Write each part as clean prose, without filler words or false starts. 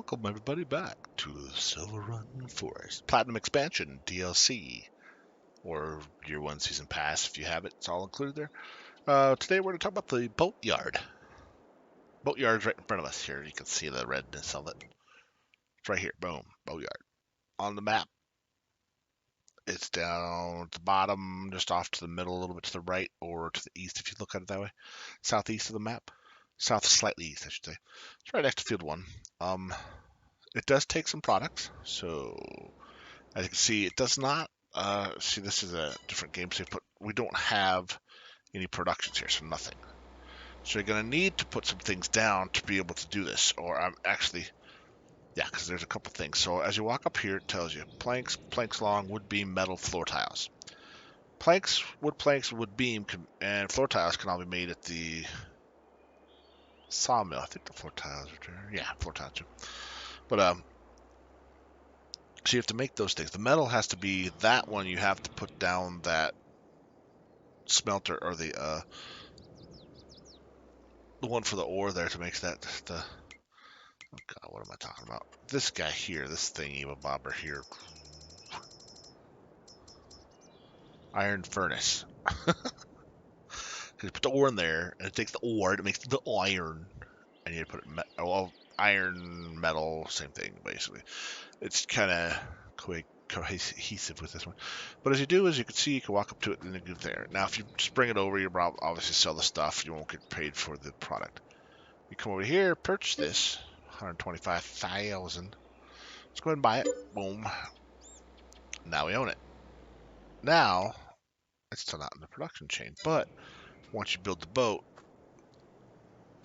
welcome everybody back to Silverrun Forest Platinum Expansion DLC, or Year 1 Season Pass if you have it. It's all included there. Today we're going to talk about the Boatyard. Boatyard's right in front of us here. You can see the redness of it. It's right here. Boom. Boatyard. On the map, it's down at the bottom, just off to the middle, a little bit to the right, or to the east if you look at it that way. Southeast of the map. South, slightly east, I should say. It's right next to Field 1. It does take some products, so as you can see, it does not. See, this is a different game save, but we don't have any productions here, so nothing. So you're going to need to put some things down to be able to do this, or actually, yeah, because there's a couple things. So as you walk up here, it tells you planks long, wood beam, metal, floor tiles. Wood planks, wood beam, and floor tiles can all be made at the sawmill. I think the floor tiles are there. Yeah, floor tiles too. But so you have to make those things. The metal has to be that one. You have to put down that smelter or the one for the ore there to make that the. Oh God, what am I talking about? This guy here, this thingy bobber here. Iron furnace. You put the ore in there, and it takes the ore, it makes the iron, and you put it iron, metal, same thing basically. It's kind of cohesive with this one. But as you do, as you can see, you can walk up to it and then go there. Now, if you just bring it over, you obviously sell the stuff. You won't get paid for the product. You come over here, purchase this, 125,000. Let's go ahead and buy it. Boom. Now we own it. Now, it's still not in the production chain, but once you build the boat,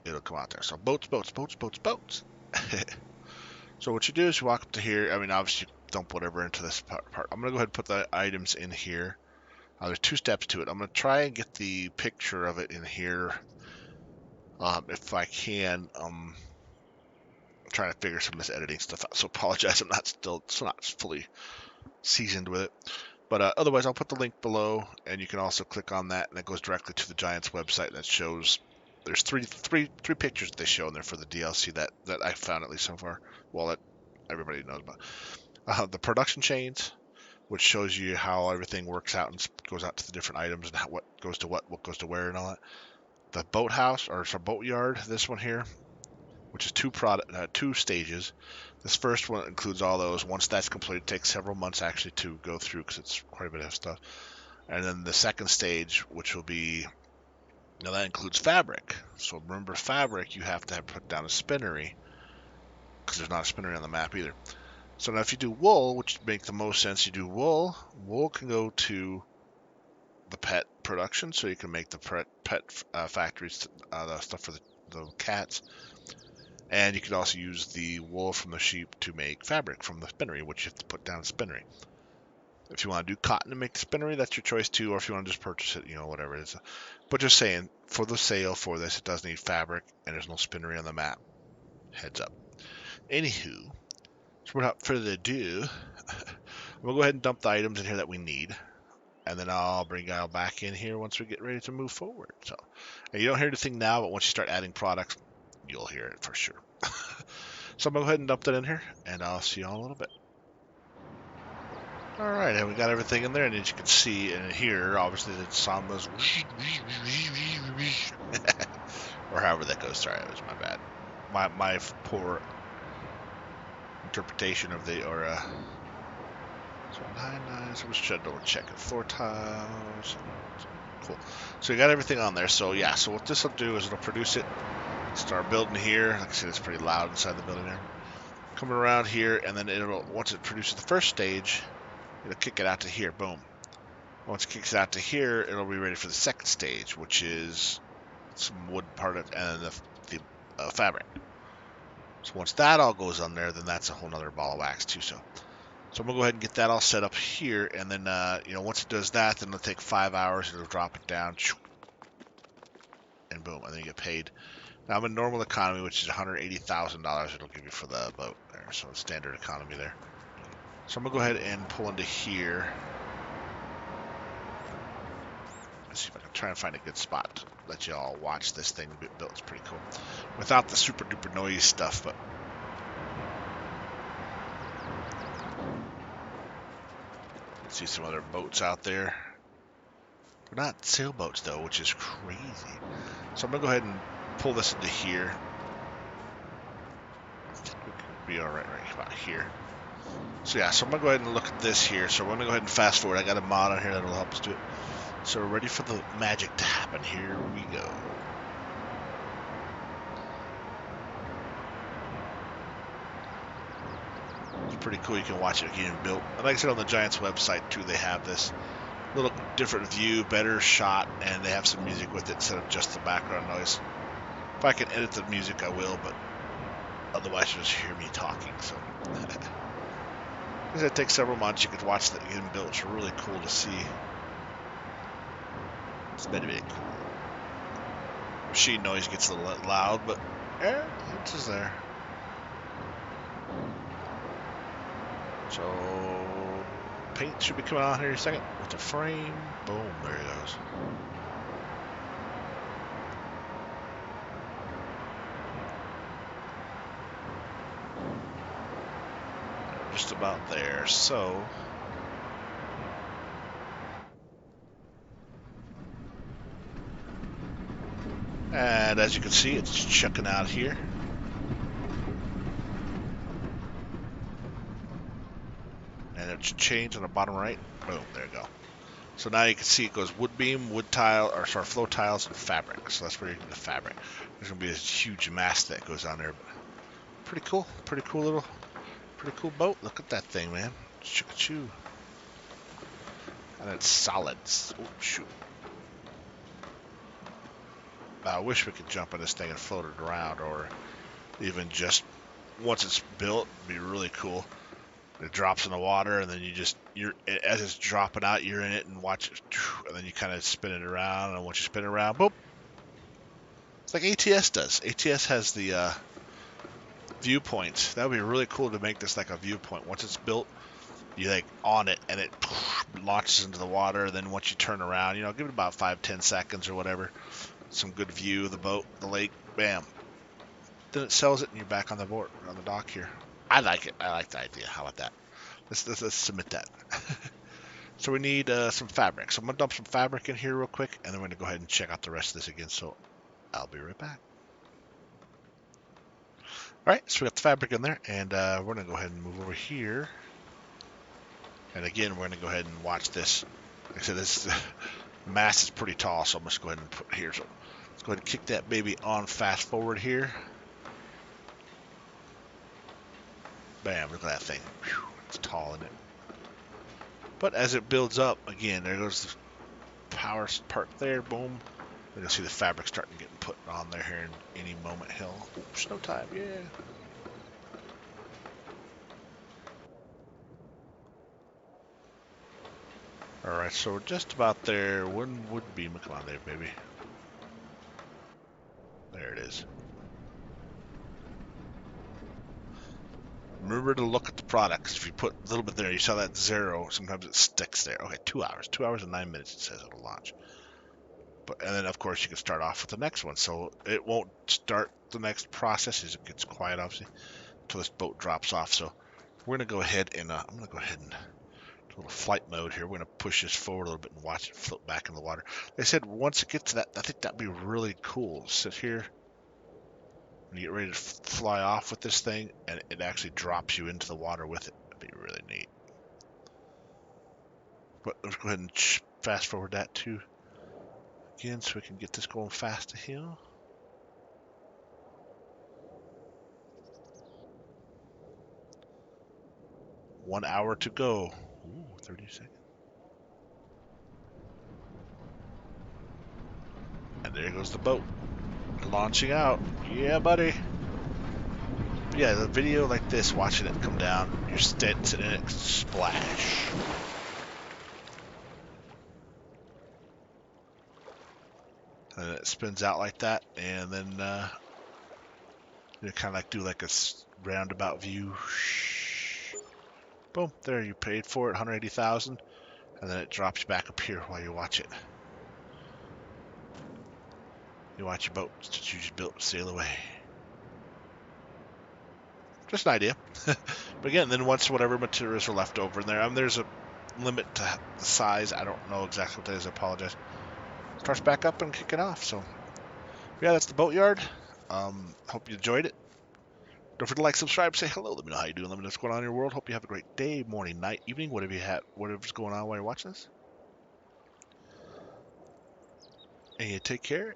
it'll come out there. So boats. So what you do is you walk up to here. I mean, obviously, dump whatever into this part. I'm going to go ahead and put the items in here. There's two steps to it. I'm going to try and get the picture of it in here if I can. I'm trying to figure some of this editing stuff out, so apologize. I'm not fully seasoned with it. But otherwise, I'll put the link below, and you can also click on that, and it goes directly to the Giants website that shows. There's three pictures that they show in there for the DLC that I found, at least so far. Well, that everybody knows about. The production chains, which shows you how everything works out and goes out to the different items and what goes to what goes to where and all that. The boathouse, or some boatyard, this one here, which is two stages. This first one includes all those. Once that's completed, it takes several months actually to go through because it's quite a bit of stuff. And then the second stage, which will be, now that includes fabric. So remember, fabric, you have to put down a spinnery because there's not a spinnery on the map either. So now if you do wool, which makes the most sense, you do wool. Wool can go to the pet production, so you can make the pet factories, the stuff for the cats. And you could also use the wool from the sheep to make fabric from the spinnery, which you have to put down a spinnery. If you want to do cotton to make the spinnery, that's your choice too, or if you want to just purchase it, whatever it is. But just saying, for the sale for this, it does need fabric, and there's no spinnery on the map. Heads up. Anywho, so without further ado, we'll go ahead and dump the items in here that we need. And then I'll bring Guile back in here once we get ready to move forward. So, and you don't hear anything now, but once you start adding products, you'll hear it for sure. So I'm going to go ahead and dump that in here, and I'll see you all in a little bit. All right, and we got everything in there, and as you can see in here, obviously the Sambas, or however that goes. Sorry, it was my bad. My poor interpretation of the, so 99, so we should double check it. Floor tiles. Cool. So you got everything on there. So yeah, so what this will do is it'll produce it. Start building here. Like I said, it's pretty loud inside the building there. Coming around here, and then once it produces the first stage, it'll kick it out to here. Boom. Once it kicks it out to here, it'll be ready for the second stage, which is some wood part of and the fabric. So once that all goes on there, then that's a whole nother ball of wax too. So I'm gonna go ahead and get that all set up here, and then once it does that, then it'll take 5 hours. It'll drop it down, and boom, and then you get paid. Now I'm in normal economy, which is $180,000. It'll give you for the boat there, so it's standard economy there. So I'm gonna go ahead and pull into here. Let's see if I can try and find a good spot to let you all watch this thing get built. It's pretty cool, without the super duper noise stuff, but. See some other boats out there. They're not sailboats though, which is crazy. So I'm gonna go ahead and pull this into here. I think we could be all right about here. So yeah, so I'm gonna go ahead and look at this here. So we're gonna go ahead and fast forward. I got a mod on here that'll help us do it. So we're ready for the magic to happen. Here we go. It's pretty cool. You can watch it getting built. And like I said, on the Giants website too, they have this little different view, better shot, and they have some music with it instead of just the background noise. If I can edit the music, I will, but otherwise you'll just hear me talking. So because it takes several months, you could watch that getting built. It's really cool to see. It's very, very cool. Machine noise gets a little loud, but yeah, it's just there. So paint should be coming out here in a second with the frame. Boom, there it goes. Just about there. So and as you can see, it's checking out here. And it's changed on the bottom right. Boom, there you go. So now you can see it goes wood beam, wood tile, or sorry, flow tiles, and fabric. So that's where you get the fabric. There's gonna be this huge mass that goes on there. But pretty cool boat. Look at that thing, man. Choo-choo. And it's solids. Oh, shoot. I wish we could jump on this thing and float it around, or even just once it's built, it'd be really cool. It drops in the water, and then you're as it's dropping out, you're in it and watch it, and then you kind of spin it around, and once you spin it around, boop. It's like ATS does. ATS has the viewpoints. That would be really cool to make this like a viewpoint. Once it's built, you like on it, and it launches into the water. Then once you turn around, give it about 5-10 seconds or whatever. Some good view of the boat, the lake, bam. Then it sells it, and you're back on the board, on the dock here. I like it. I like the idea. How about that? Let's submit that. So we need some fabric. So I'm gonna dump some fabric in here real quick, and then we're gonna go ahead and check out the rest of this again. So I'll be right back. All right, so we got the fabric in there, and we're gonna go ahead and move over here. And again, we're gonna go ahead and watch this. Like I said, this mast is pretty tall, so I'm just go ahead and put it here. So let's go ahead and kick that baby on fast forward here. Bam, look at that thing. Whew, it's tall, isn't it? But as it builds up, again, there goes the power part there, boom. We're gonna see the fabric starting getting put on there here in any moment. Hell, snow time, yeah. All right, so we're just about there. One wood beam, come on there, baby. There it is. Remember to look at the products. If you put a little bit there, you saw that 0. Sometimes it sticks there. Okay, 2 hours. 2 hours and 9 minutes. It says it'll launch. And then of course you can start off with the next one. So it won't start the next process as it gets quiet, obviously, until this boat drops off. So we're gonna go ahead and I'm gonna go ahead and do a little flight mode here. We're gonna push this forward a little bit and watch it float back in the water. They said once it gets to that, I think that'd be really cool. Sit here and get ready to fly off with this thing, and it actually drops you into the water with it. That'd be really neat. But let's go ahead and fast forward that too. Again, so we can get this going faster here. One hour to go. Ooh, 30 seconds. And there goes the boat. Launching out. Yeah, buddy. But yeah, the video like this, watching it come down, you're sitting in it, splash. And it spins out like that, and then you kind of like do like a roundabout view. Boom, there, you paid for it, 180,000, and then it drops back up here while you watch it. You watch your boat that you just built sail away. Just an idea. But again, then once whatever materials are left over in there, there's a limit to the size. I don't know exactly what that is. I apologize. Starts back up and kicking off. So yeah, that's the Boatyard. Hope you enjoyed it. Don't forget to like, subscribe, say hello. Let me know how you doing. Let me know what's going on in your world. Hope you have a great day, morning, night, evening, whatever's going on while you're watching this. And you take care.